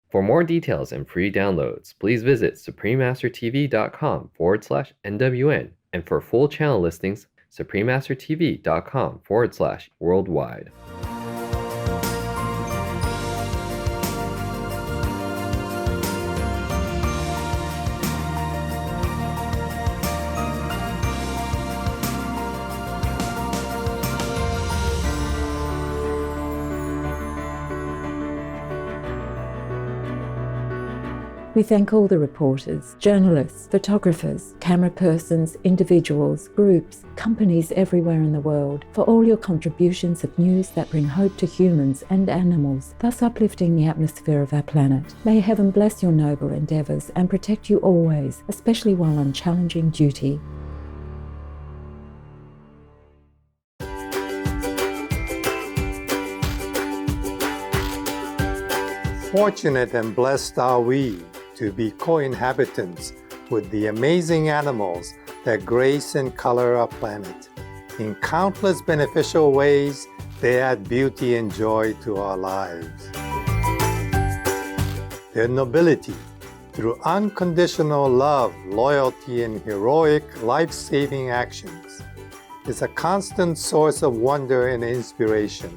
For more details and free downloads, please visit SupremeMasterTV.com/NWN, and for full channel listings, SupremeMasterTV.com/worldwide. We thank all the reporters, journalists, photographers, camera persons, individuals, groups, companies everywhere in the world for all your contributions of news that bring hope to humans and animals, thus uplifting the atmosphere of our planet. May heaven bless your noble endeavors and protect you always, especially while on challenging duty. Fortunate and blessed are we to be co-inhabitants with the amazing animals that grace and color our planet. In countless beneficial ways, they add beauty and joy to our lives. Their nobility, through unconditional love, loyalty, and heroic life-saving actions, is a constant source of wonder and inspiration.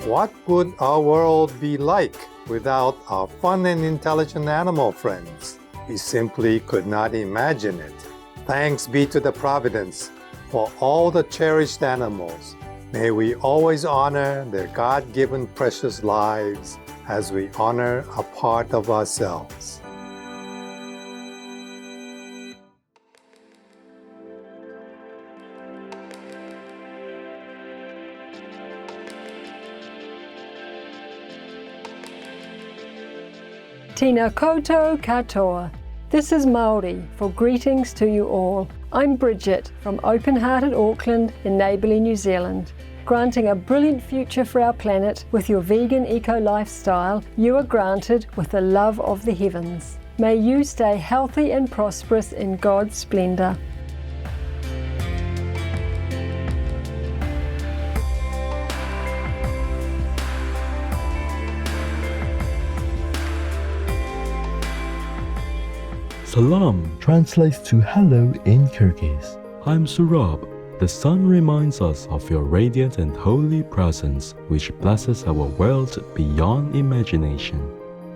What would our world be like without our fun and intelligent animal friends? We simply could not imagine it. Thanks be to the Providence for all the cherished animals. May we always honor their God-given precious lives as we honor a part of ourselves. Tina koto katoa. This is Māori for greetings to you all. I'm Bridget from open-hearted Auckland in neighbourly New Zealand. Granting a brilliant future for our planet with your vegan eco-lifestyle, you are granted with the love of the heavens. May you stay healthy and prosperous in God's splendour. Salam translates to hello in Kyrgyz. I'm Surab. The sun reminds us of your radiant and holy presence, which blesses our world beyond imagination.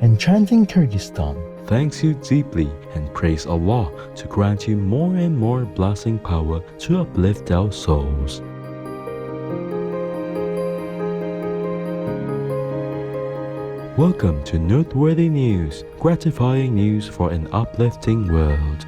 Enchanting Kyrgyzstan Thanks you deeply and praise Allah to grant you more and more blessing power to uplift our souls. Welcome to Noteworthy News, gratifying news for an uplifting world.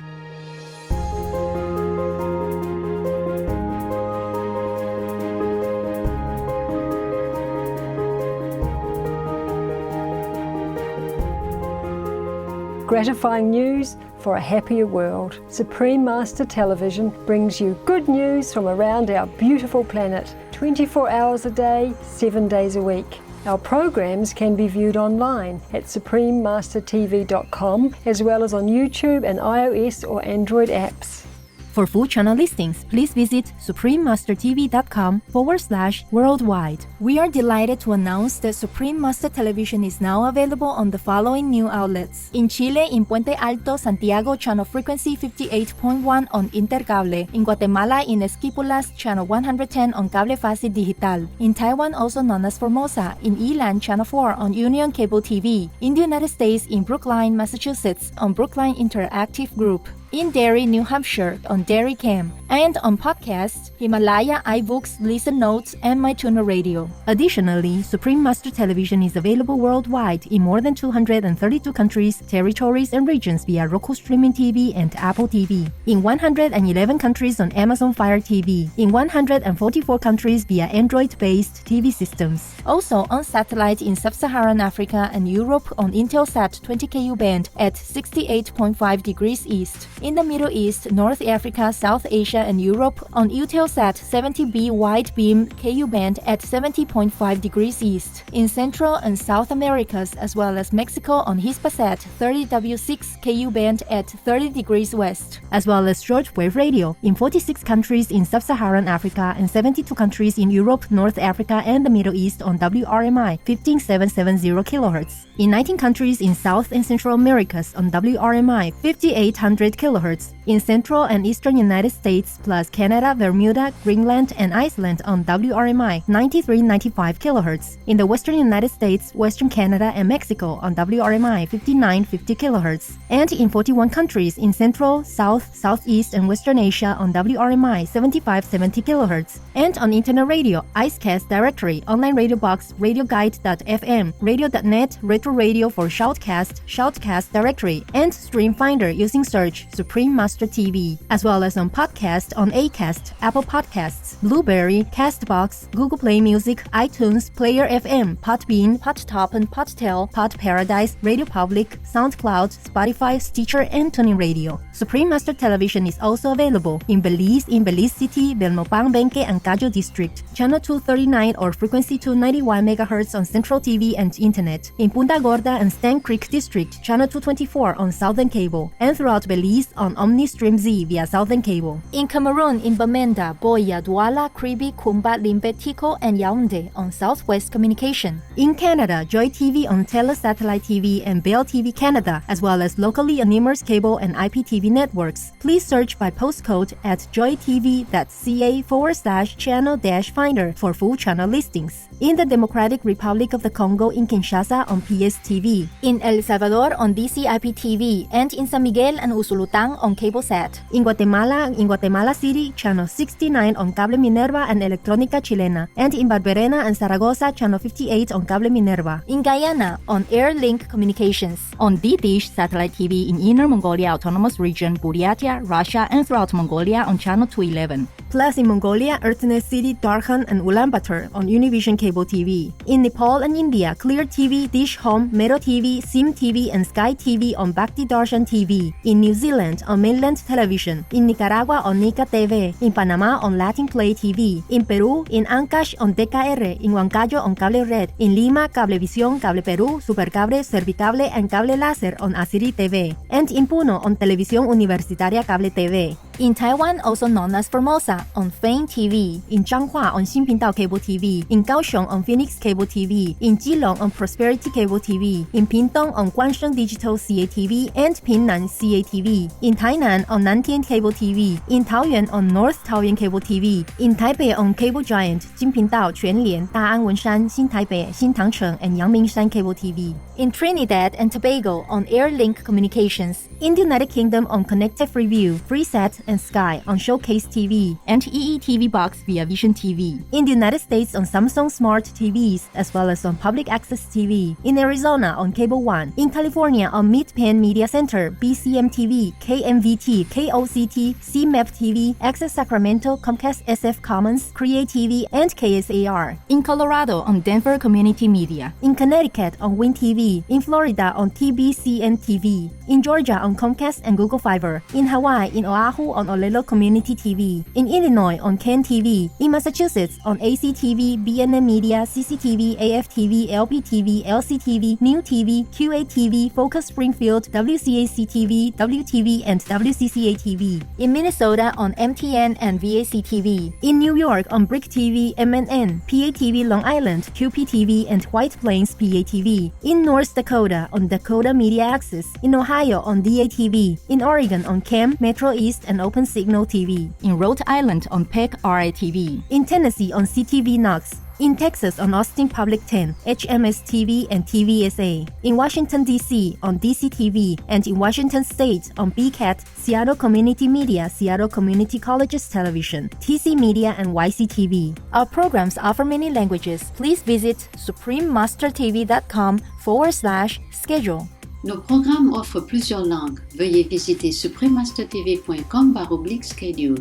Gratifying news for a happier world. Supreme Master Television brings you good news from around our beautiful planet, 24 hours a day, 7 days a week. Our programs can be viewed online at SupremeMasterTV.com as well as on YouTube and iOS or Android apps. For full channel listings, please visit SupremeMasterTV.com/worldwide. We are delighted to announce that Supreme Master Television is now available on the following new outlets. In Chile, in Puente Alto, Santiago, channel frequency 58.1 on Intercable. In Guatemala, in Esquipulas, channel 110 on Cable Fácil Digital. In Taiwan, also known as Formosa, in Ilan, channel 4 on Union Cable TV. In the United States, in Brookline, Massachusetts, on Brookline Interactive Group. In Derry, New Hampshire on Derry Cam, and on podcasts, Himalaya, iBooks, Listen Notes, and MyTuner Radio. Additionally, Supreme Master Television is available worldwide in more than 232 countries, territories, and regions via Roku Streaming TV and Apple TV. In 111 countries on Amazon Fire TV. In 144 countries via Android-based TV systems. Also on satellite in Sub-Saharan Africa and Europe on Intelsat 20 Ku band at 68.5 degrees east. In the Middle East, North Africa, South Asia, and Europe on Eutelsat 70B wide beam Ku band at 70.5 degrees east. In Central and South Americas as well as Mexico on Hispasat 30W6 Ku band at 30 degrees west, as well as shortwave radio in 46 countries in Sub-Saharan Africa and 72 countries in Europe, North Africa, and the Middle East on WRMI 15770 kHz. In 19 countries in South and Central Americas on WRMI 5800 kHz. In Central and Eastern United States plus Canada, Bermuda, Greenland, and Iceland on WRMI 9395 kHz. In the Western United States, Western Canada, and Mexico on WRMI 5950 kHz. And in 41 countries in Central, South, Southeast, and Western Asia on WRMI 7570 kHz. And on Internet Radio, Icecast Directory, Online Radio Box, RadioGuide.fm, Radio.net, Retro Radio for Shoutcast, Shoutcast Directory, and Stream Finder using search SupremeMasterTV, as well as on podcast on Acast, Apple Podcasts, Blueberry, Castbox, Google Play Music, iTunes, Player FM, Podbean, Podtop and Podtail, Pod Paradise, Radio Public, SoundCloud, Spotify, Stitcher, and Tuning Radio. Supreme Master Television is also available in Belize City, Belmopang, Benque, and Cayo District, Channel 239 or frequency 291 MHz on Central TV and Internet, in Punta Gorda and Stann Creek District, Channel 224 on Southern Cable, and throughout Belize on OmniStream Z via Southern Cable. In Cameroon, in Bamenda, Boya, Douala, Kribi, Kumba, Limbe, Tico, and Yaoundé on Southwest Communication. In Canada, Joy TV on Tele Satellite TV and Bell TV Canada, as well as locally on Nemours Cable and IPTV networks. Please search by postcode at joytv.ca/channel-finder for full channel listings. In the Democratic Republic of the Congo in Kinshasa on PSTV. In El Salvador on DCIPTV, and in San Miguel and Usulutang on CableSat. In Guatemala City, Channel 69 on Cable Minerva and Electrónica Chilena, and in Barberena and Zaragoza, Channel 58 on Cable Minerva. In Guyana, on Airlink Communications. On D-Dish Satellite TV in Inner Mongolia Autonomous Region, Buryatia, Russia, and throughout Mongolia on Channel 211. Plus in Mongolia, Earthness City, Darkhan, and Ulaanbaatar on Univision Cable TV. In Nepal and India, Clear TV, Dish Home, Mero TV, Sim TV, and Sky TV on Bhakti Darshan TV. In New Zealand on Mainland Television. In Nicaragua on Nica TV. In Panama on Latin Play TV. In Peru, in Ancash on DKR. In Huancayo on Cable Red. In Lima, Cablevisión, Cable Perú, Supercable, Servicable, and Cable Láser on Asiri TV. And in Puno on Televisión Universitaria Cable TV. In Taiwan, also known as Formosa, on Fame TV. In Changhua on Xinpingdao Cable TV. In Kaohsiung on Phoenix Cable TV. In Keelung on Prosperity Cable TV. In Pingtung on Guangsheng Digital CATV and Pingnan CATV. In Tainan on Nantian Cable TV. In Taoyuan on North Taoyuan Cable TV. In Taipei on Cable Giant, Jinpingdao, Quanlian, Da'an Wenshan, Xintaipei, Xintangcheng, and Yangmingshan Cable TV. In Trinidad and Tobago on Airlink Communications. In the United Kingdom on Connected Freeview, Freesat, and Sky on Showcase TV, and EETV Box via Vision TV. In the United States on Samsung Smart TVs, as well as on Public Access TV. In Arizona on Cable One. In California on Mid-Penn Media Center, BCM TV, KMVT, KOCT, CMAP TV, Access Sacramento, Comcast SF Commons, Create TV, and KSAR. In Colorado on Denver Community Media. In Connecticut on Win TV. In Florida on TBCN TV. In Georgia on Comcast and Google Fiber. In Hawaii, in Oahu on Olelo Community TV. In Illinois on Ken TV. In Massachusetts on ACTV, BNN Media, CCTV, AFTV, LPTV, LCTV, New TV, QATV, Focus Springfield, WCAC TV, WTV, and WCCA TV. In Minnesota on MTN and VAC TV. In New York on Brick TV, MNN, PATV Long Island, QPTV, and White Plains PATV. In North Dakota on Dakota Media Access. In Ohio on DATV. In Oregon on CAM, Metro East, and Open Signal TV. In Rhode Island on PEC RITV. In Tennessee on CTV Knox. In Texas on Austin Public 10, HMS TV, and TVSA. In Washington, D.C. on DCTV, and in Washington State on BCAT, Seattle Community Media, Seattle Community Colleges Television, TC Media, and YCTV. Our programs offer many languages. Please visit SupremeMasterTV.com/schedule. Nos programmes offrent plusieurs langues. Veuillez visiter SupremeMasterTV.com/schedule.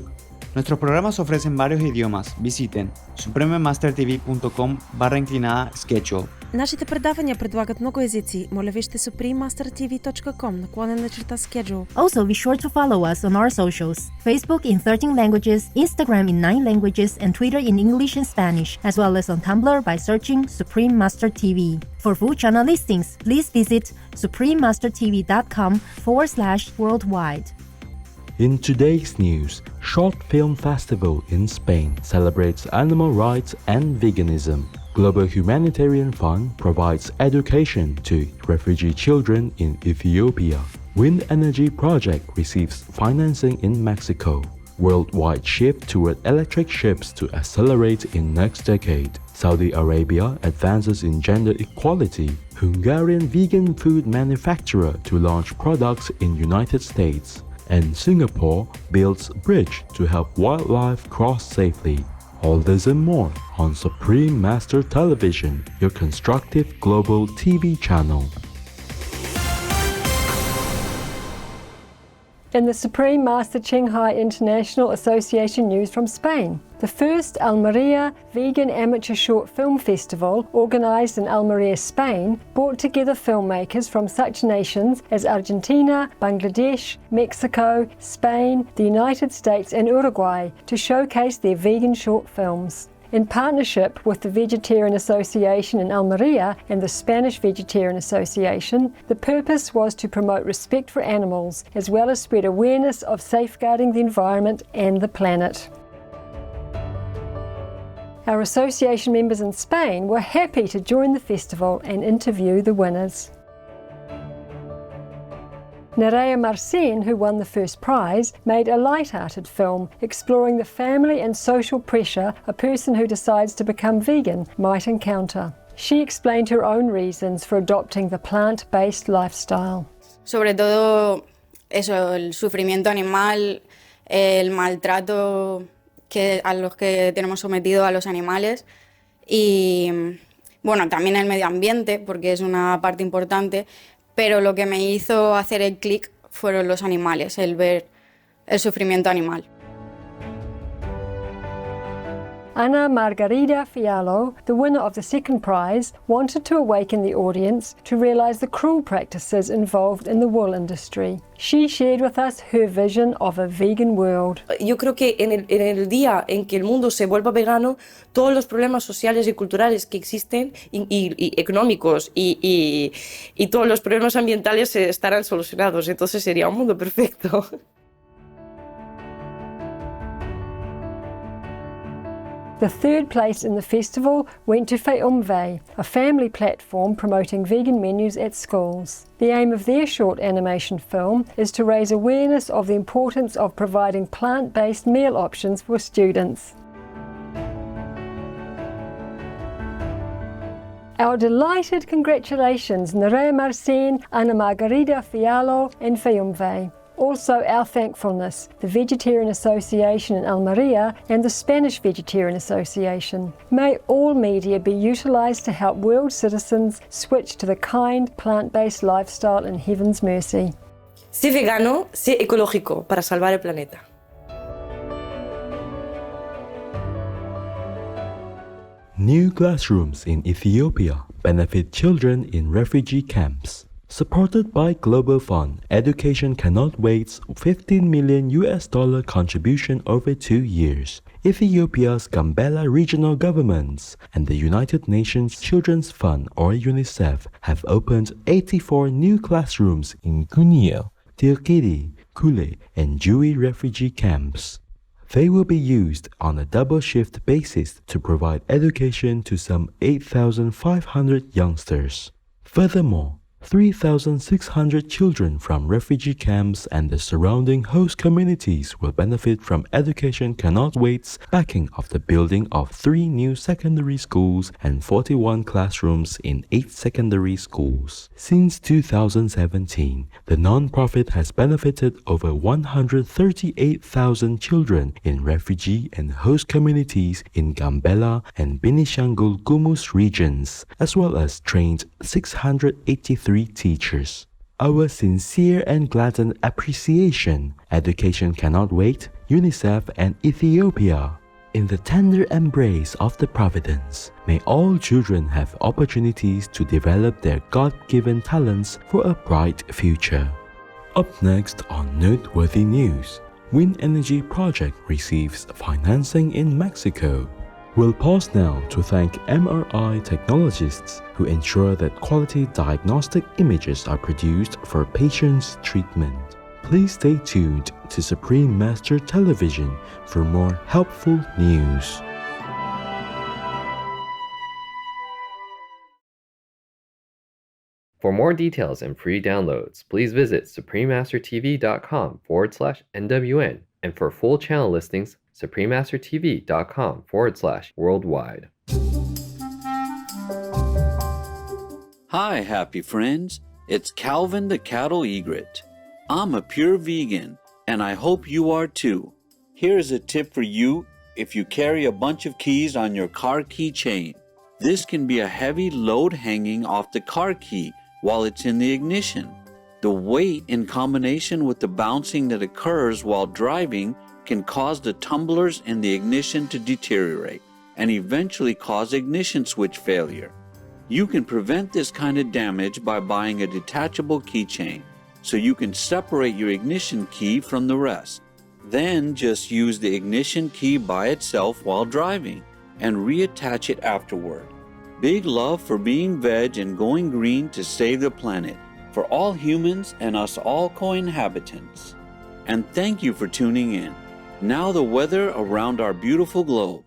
Nuestros programas ofrecen varios idiomas. Visiten SupremeMasterTV.com/schedule. Нашите предавания предлагат много езици. Моля вижте SupremeMasterTV.com/schedule. Also, be sure to follow us on our socials: Facebook in 13 languages, Instagram in 9 languages, and Twitter in English and Spanish, as well as on Tumblr by searching Supreme Master TV. For full channel listings, please visit SupremeMasterTV.com/worldwide. In today's news, Short Film Festival in Spain celebrates animal rights and veganism. Global Humanitarian Fund provides education to refugee children in Ethiopia. Wind energy project receives financing in Mexico. Worldwide shift toward electric ships to accelerate in next decade. Saudi Arabia advances in gender equality. Hungarian vegan food manufacturer to launch products in United States. And Singapore builds bridge to help wildlife cross safely. All this and more on Supreme Master Television, your constructive global TV channel. In the Supreme Master Qinghai International Association news from Spain, the first Almeria Vegan Amateur Short Film Festival, organised in Almeria, Spain, brought together filmmakers from such nations as Argentina, Bangladesh, Mexico, Spain, the United States and Uruguay to showcase their vegan short films. In partnership with the Vegetarian Association in Almeria and the Spanish Vegetarian Association, the purpose was to promote respect for animals as well as spread awareness of safeguarding the environment and the planet. Our association members in Spain were happy to join the festival and interview the winners. Nerea Marcin, who won the first prize, made a light-hearted film exploring the family and social pressure a person who decides to become vegan might encounter. She explained her own reasons for adopting the plant-based lifestyle. Sobre todo eso, el sufrimiento animal, el maltrato a los que tenemos sometido a los animales y bueno, también el medio ambiente, porque es una parte importante. Pero lo que me hizo hacer el clic fueron los animales, el ver el sufrimiento animal. Ana Margarida Fiallo, the winner of the second prize, wanted to awaken the audience to realise the cruel practices involved in the wool industry. She shared with us her vision of a vegan world. Yo creo que en el día en que el mundo se vuelva vegano, todos los problemas sociales y culturales que existen y económicos y todos los problemas ambientales estarán solucionados. Entonces sería un mundo perfecto. The third place in the festival went to Feumve, a family platform promoting vegan menus at schools. The aim of their short animation film is to raise awareness of the importance of providing plant-based meal options for students. Our delighted congratulations Nerea Marcin, Ana Margarida Fiallo and Feumve. Also our thankfulness, the Vegetarian Association in Almeria and the Spanish Vegetarian Association. May all media be utilised to help world citizens switch to the kind, plant-based lifestyle in heaven's mercy. Sé vegano, sé ecológico para salvar el planeta. New classrooms in Ethiopia benefit children in refugee camps. Supported by Global Fund, Education Cannot Wait's $15 million contribution over 2 years. Ethiopia's Gambela regional governments and the United Nations Children's Fund or UNICEF have opened 84 new classrooms in Guinea, Tirkiri, Kule and Jui refugee camps. They will be used on a double shift basis to provide education to some 8,500 youngsters. Furthermore, 3,600 children from refugee camps and the surrounding host communities will benefit from Education Cannot Wait's backing of the building of 3 new secondary schools and 41 classrooms in 8 secondary schools. Since 2017, the non-profit has benefited over 138,000 children in refugee and host communities in Gambela and Benishangul Gumuz regions, as well as trained 683 teachers. Our sincere and gladdened appreciation. Education Cannot Wait, UNICEF, and Ethiopia. In the tender embrace of the Providence, may all children have opportunities to develop their God-given talents for a bright future. Up next on Noteworthy News, Wind Energy Project receives financing in Mexico. We'll pause now to thank MRI technologists who ensure that quality diagnostic images are produced for patients' treatment. Please stay tuned to Supreme Master Television for more helpful news. For more details and free downloads, please visit SupremeMasterTV.com/NWN, and for full channel listings, SupremeMasterTV.com/worldwide. Hi, happy friends. It's Calvin the Cattle Egret. I'm a pure vegan, and I hope you are too. Here's a tip for you if you carry a bunch of keys on your car keychain. This can be a heavy load hanging off the car key while it's in the ignition. The weight in combination with the bouncing that occurs while driving can cause the tumblers in the ignition to deteriorate and eventually cause ignition switch failure. You can prevent this kind of damage by buying a detachable keychain, so you can separate your ignition key from the rest. Then just use the ignition key by itself while driving and reattach it afterward. Big love for being veg and going green to save the planet, for all humans and us all co-inhabitants. And thank you for tuning in. Now the weather around our beautiful globe.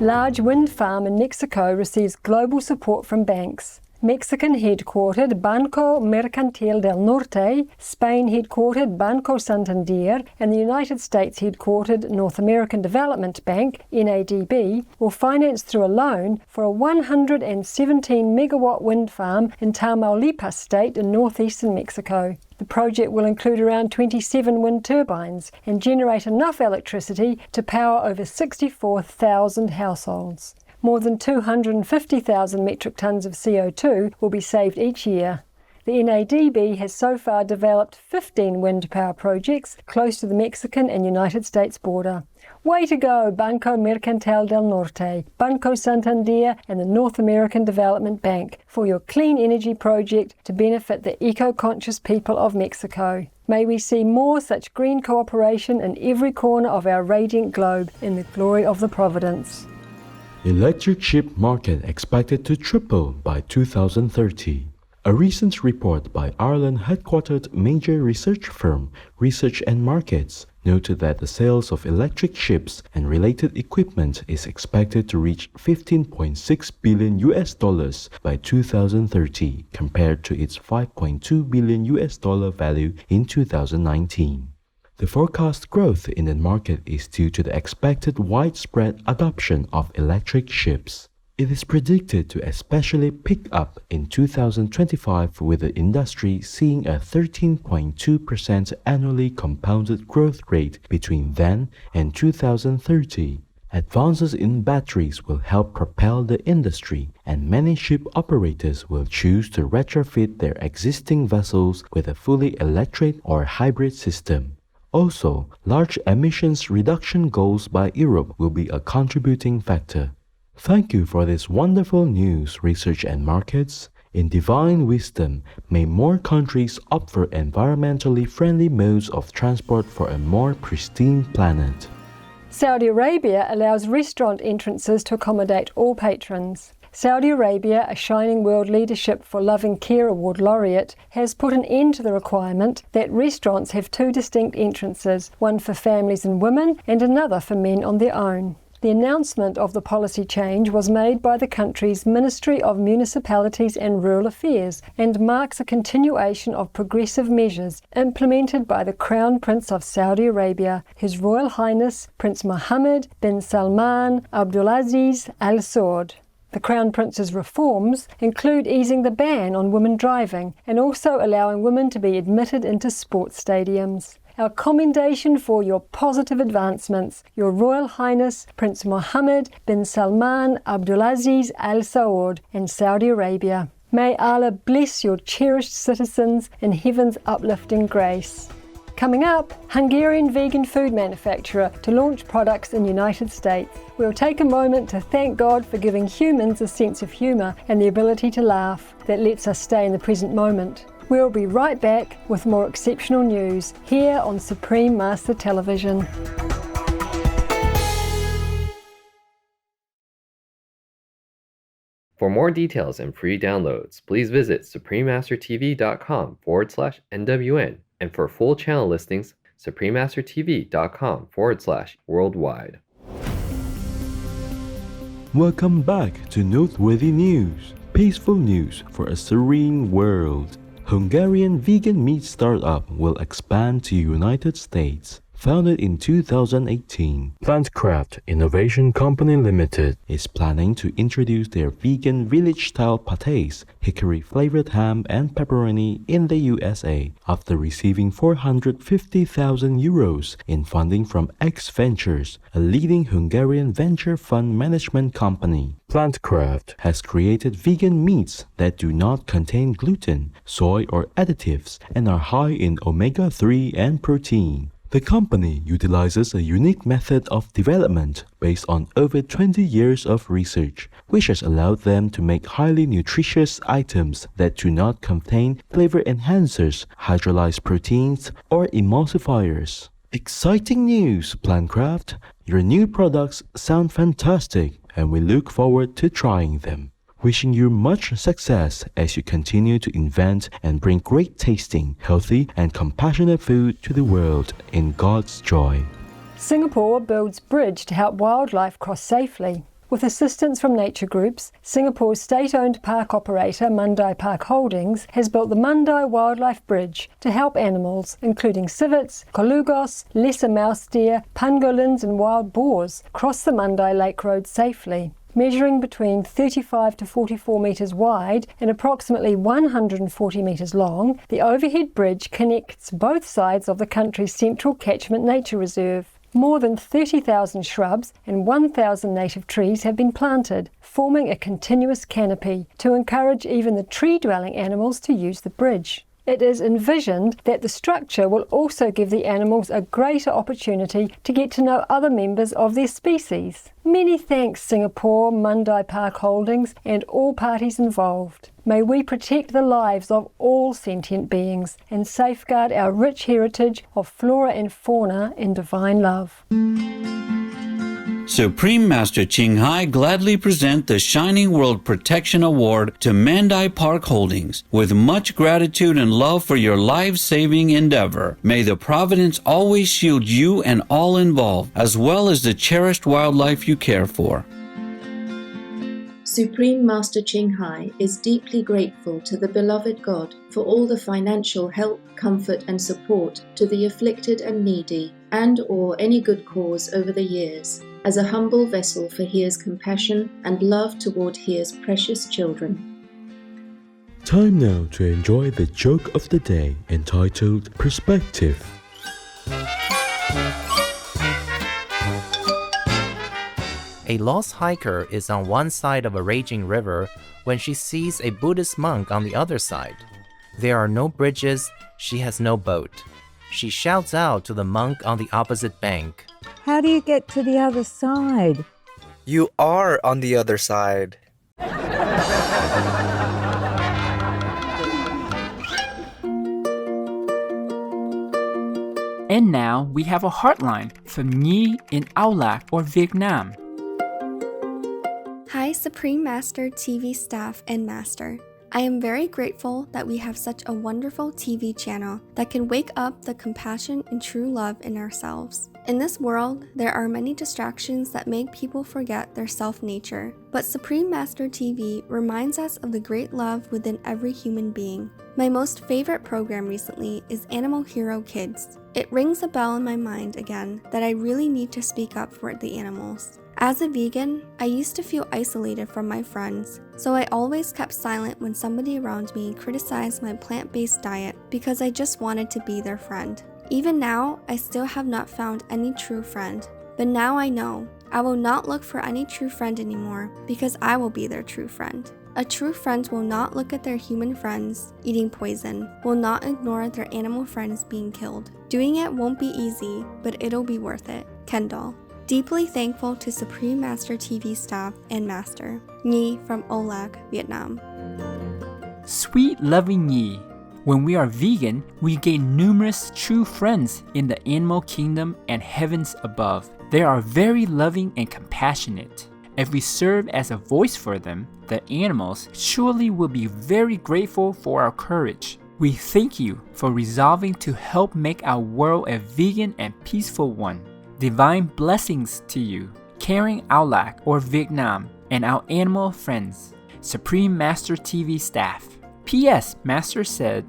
Large wind farm in Mexico receives global support from banks. Mexican-headquartered Banco Mercantil del Norte, Spain-headquartered Banco Santander, and the United States-headquartered North American Development Bank, NADB, will finance through a loan for a 117-megawatt wind farm in Tamaulipas state in northeastern Mexico. The project will include around 27 wind turbines and generate enough electricity to power over 64,000 households. More than 250,000 metric tons of CO2 will be saved each year. The NADB has so far developed 15 wind power projects close to the Mexican and United States border. Way to go, Banco Mercantil del Norte, Banco Santander, and the North American Development Bank for your clean energy project to benefit the eco-conscious people of Mexico. May we see more such green cooperation in every corner of our radiant globe in the glory of the Providence. Electric ship market expected to triple by 2030. A recent report by Ireland-headquartered major research firm Research and Markets noted that the sales of electric ships and related equipment is expected to reach $15.6 billion by 2030 compared to its $5.2 billion value in 2019. The forecast growth in the market is due to the expected widespread adoption of electric ships. It is predicted to especially pick up in 2025, with the industry seeing a 13.2% annually compounded growth rate between then and 2030. Advances in batteries will help propel the industry, and many ship operators will choose to retrofit their existing vessels with a fully electric or hybrid system. Also, large emissions reduction goals by Europe will be a contributing factor. Thank you for this wonderful news, Research and Markets. In divine wisdom, may more countries opt for environmentally friendly modes of transport for a more pristine planet. Saudi Arabia allows restaurant entrances to accommodate all patrons. Saudi Arabia, a shining world leadership for loving care award laureate, has put an end to the requirement that restaurants have two distinct entrances, one for families and women and another for men on their own. The announcement of the policy change was made by the country's Ministry of Municipalities and Rural Affairs and marks a continuation of progressive measures implemented by the Crown Prince of Saudi Arabia, His Royal Highness Prince Mohammed bin Salman Abdulaziz Al Saud. The Crown Prince's reforms include easing the ban on women driving and also allowing women to be admitted into sports stadiums. Our commendation for your positive advancements, Your Royal Highness Prince Mohammed bin Salman Abdulaziz Al Saud and Saudi Arabia. May Allah bless your cherished citizens in heaven's uplifting grace. Coming up, Hungarian vegan food manufacturer to launch products in United States. We'll take a moment to thank God for giving humans a sense of humour and the ability to laugh that lets us stay in the present moment. We'll be right back with more exceptional news here on Supreme Master Television. For more details and free downloads, please visit SupremeMasterTV.com/NWN, and for full channel listings, SupremeMasterTV.com/worldwide. Welcome back to Noteworthy News, peaceful news for a serene world. Hungarian vegan meat startup will expand to United States. Founded in 2018, Plantcraft Innovation Company Limited is planning to introduce their vegan village-style pâtés, hickory-flavored ham and pepperoni in the USA after receiving €450,000 in funding from X Ventures, a leading Hungarian venture fund management company. Plantcraft has created vegan meats that do not contain gluten, soy, or additives and are high in omega-3 and protein. The company utilizes a unique method of development based on over 20 years of research, which has allowed them to make highly nutritious items that do not contain flavor enhancers, hydrolyzed proteins, or emulsifiers. Exciting news, Plantcraft! Your new products sound fantastic, and we look forward to trying them. Wishing you much success as you continue to invent and bring great tasting, healthy, and compassionate food to the world in God's joy. Singapore builds bridge to help wildlife cross safely. With assistance from nature groups, Singapore's state-owned park operator Mandai Park Holdings has built the Mandai Wildlife Bridge to help animals, including civets, colugos, lesser mouse deer, pangolins and wild boars, cross the Mandai Lake Road safely. Measuring between 35 to 44 metres wide and approximately 140 metres long, the overhead bridge connects both sides of the country's central catchment nature reserve. More than 30,000 shrubs and 1,000 native trees have been planted, forming a continuous canopy to encourage even the tree-dwelling animals to use the bridge. It is envisioned that the structure will also give the animals a greater opportunity to get to know other members of their species. Many thanks, Singapore, Mandai Park Holdings, and all parties involved. May we protect the lives of all sentient beings and safeguard our rich heritage of flora and fauna in divine love. Supreme Master Ching Hai gladly present the Shining World Protection Award to Mandai Park Holdings. With much gratitude and love for your life-saving endeavor, may the Providence always shield you and all involved, as well as the cherished wildlife you care for. Supreme Master Ching Hai is deeply grateful to the beloved God for all the financial help, comfort and support to the afflicted and needy and or any good cause over the years, as a humble vessel for Here's compassion and love toward Here's precious children. Time now to enjoy the joke of the day entitled Perspective. A lost hiker is on one side of a raging river when she sees a Buddhist monk on the other side. There are no bridges, she has no boat. She shouts out to the monk on the opposite bank. How do you get to the other side? You are on the other side. And now we have a heartline from Nhi in Aulac or Vietnam. Hi, Supreme Master TV staff and Master. I am very grateful that we have such a wonderful TV channel that can wake up the compassion and true love in ourselves. In this world, there are many distractions that make people forget their self-nature, but Supreme Master TV reminds us of the great love within every human being. My most favorite program recently is Animal Hero Kids. It rings a bell in my mind again that I really need to speak up for the animals. As a vegan, I used to feel isolated from my friends, so I always kept silent when somebody around me criticized my plant-based diet because I just wanted to be their friend. Even now, I still have not found any true friend, but now I know. I will not look for any true friend anymore because I will be their true friend. A true friend will not look at their human friends eating poison, will not ignore their animal friends being killed. Doing it won't be easy, but it'll be worth it. Kendall. Deeply thankful to Supreme Master TV staff and Master. Nhi from Olac, Vietnam. Sweet loving Nhi. When we are vegan, we gain numerous true friends in the animal kingdom and heavens above. They are very loving and compassionate. If we serve as a voice for them, the animals surely will be very grateful for our courage. We thank you for resolving to help make our world a vegan and peaceful one. Divine blessings to you, caring Aulac or Vietnam, and our animal friends. Supreme Master TV staff. P.S. Master said,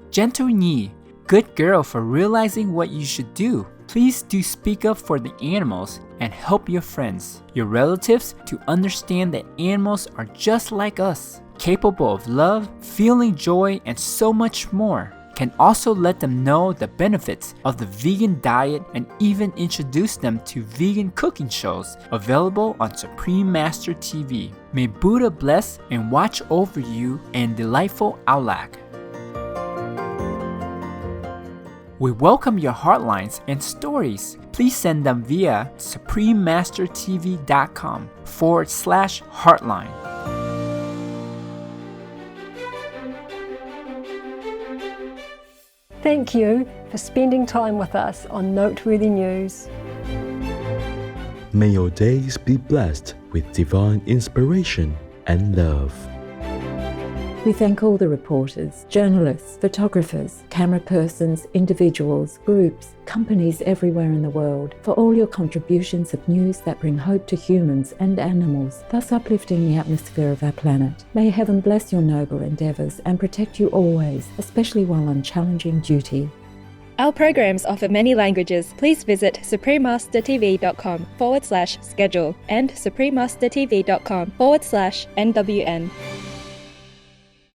Gentle Nhi, good girl for realizing what you should do. Please do speak up for the animals and help your friends, your relatives to understand that animals are just like us, capable of love, feeling joy, and so much more. Can also let them know the benefits of the vegan diet and even introduce them to vegan cooking shows available on Supreme Master TV. May Buddha bless and watch over you and delightful Aulac. We welcome your heartlines and stories. Please send them via SupremeMasterTV.com/heartline. Thank you for spending time with us on Noteworthy News. May your days be blessed with divine inspiration and love. We thank all the reporters, journalists, photographers, camera persons, individuals, groups, companies everywhere in the world for all your contributions of news that bring hope to humans and animals, thus uplifting the atmosphere of our planet. May heaven bless your noble endeavors and protect you always, especially while on challenging duty. Our programs offer many languages. Please visit SupremeMasterTV.com/schedule and SupremeMasterTV.com/NWN.